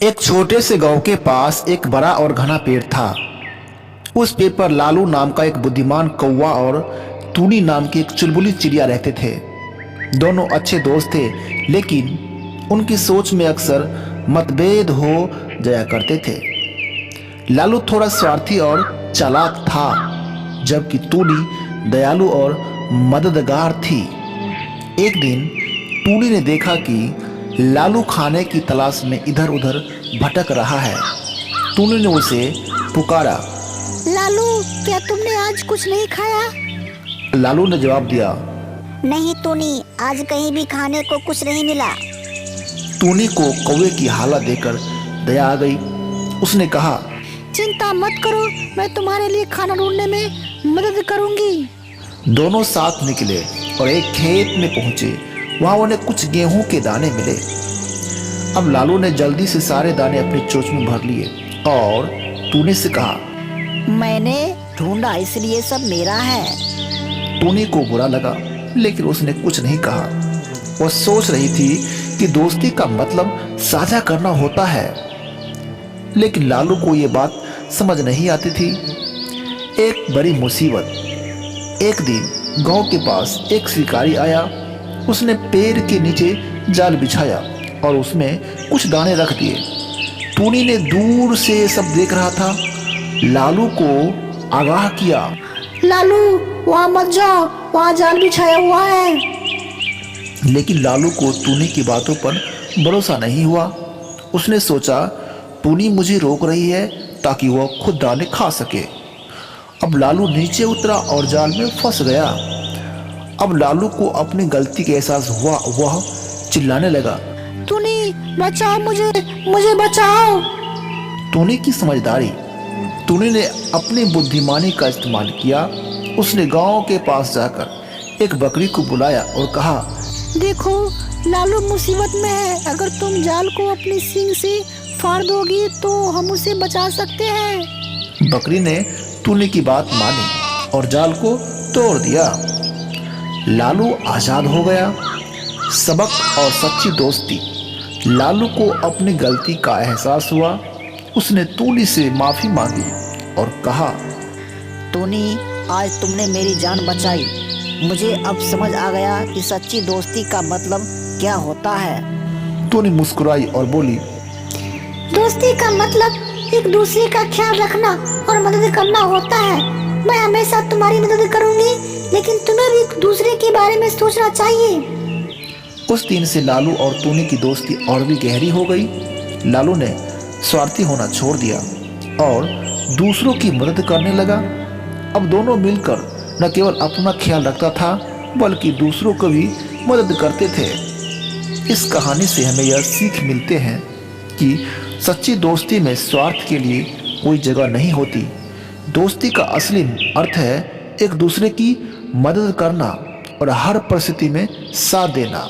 एक छोटे से गांव के पास एक बड़ा और घना पेड़ था। उस पेड़ पर लालू नाम का एक बुद्धिमान कौवा और टूनी नाम की एक चुलबुली चिड़िया रहते थे। दोनों अच्छे दोस्त थे, लेकिन उनकी सोच में अक्सर मतभेद हो जाया करते थे। लालू थोड़ा स्वार्थी और चालाक था, जबकि टूनी दयालु और मददगार थी। एक दिन टूनी ने देखा कि लालू खाने की तलाश में इधर उधर भटक रहा है। टूनी ने उसे पुकारा, लालू, क्या तुमने आज कुछ नहीं खाया? लालू ने जवाब दिया, नहीं टूनी, आज कहीं भी खाने को कुछ नहीं मिला। टूनी को कौवे की हालत देखकर दया आ गई। उसने कहा, चिंता मत करो, मैं तुम्हारे लिए खाना ढूंढने में मदद करूंगी। दोनों साथ निकले और एक खेत में पहुंचे। वहां उन्हें कुछ गेहूं के दाने मिले। अब लालू ने जल्दी से सारे दाने अपनी चोंच में भर लिए और टूनी से कहा, मैंने ढूंढा इसलिए सब मेरा है। टूनी को बुरा लगा, लेकिन उसने कुछ नहीं कहा। वह सोच रही थी कि दोस्ती का मतलब साझा करना होता है, लेकिन लालू को यह बात समझ नहीं आती थी। एक बड़ी मुसीबत। एक दिन गांव के पास एक शिकारी आया। उसने पेड़ के नीचे जाल बिछाया और उसमें कुछ दाने रख दिए। टूनी ने दूर से सब देख रहा था। लालू को आगाह किया, लालू, वहाँ मत जाओ, वहाँ जाल बिछाया हुआ है। लेकिन लालू को टूनी की बातों पर भरोसा नहीं हुआ। उसने सोचा, टूनी मुझे रोक रही है ताकि वह खुद दाने खा सके। अब लालू नीचे उतरा और जाल में फंस गया। अब लालू को अपनी गलती का एहसास हुआ। वह चिल्लाने लगा, टूनी, बचाओ मुझे, मुझे बचाओ। टूनी की समझदारी। टूनी ने अपनी बुद्धिमानी का इस्तेमाल किया। उसने गांव के पास जाकर एक बकरी को बुलाया और कहा, देखो, लालू मुसीबत में है। अगर तुम जाल को अपनी सींग से फाड़ दोगी तो हम उसे बचा सकते हैं। बकरी ने टूनी की बात मानी और जाल को तोड़ दिया। लालू आजाद हो गया। सबक और सच्ची दोस्ती। लालू को अपनी गलती का एहसास हुआ। उसने टूनी से माफी मांगी और कहा, टूनी, आज तुमने मेरी जान बचाई। मुझे अब समझ आ गया कि सच्ची दोस्ती का मतलब क्या होता है। टूनी मुस्कुराई और बोली, दोस्ती का मतलब एक दूसरे का ख्याल रखना और मदद करना होता है। मैं हमेशा तुम्हारी मदद करूंगी, लेकिन तुम्हें भी एक दूसरे के बारे में सोचना चाहिए। उस दिन से लालू और टूनी की दोस्ती और भी गहरी हो गई। लालू ने स्वार्थी होना छोड़ दिया और दूसरों की मदद करने लगा। अब दोनों मिलकर न केवल अपना ख्याल रखता था, बल्कि दूसरों को भी मदद करते थे। इस कहानी से हमें यह सीख मिलते हैं कि सच्ची दोस्ती में स्वार्थ के लिए कोई जगह नहीं होती। दोस्ती का असली अर्थ है एक दूसरे की मदद करना और हर परिस्थिति में साथ देना।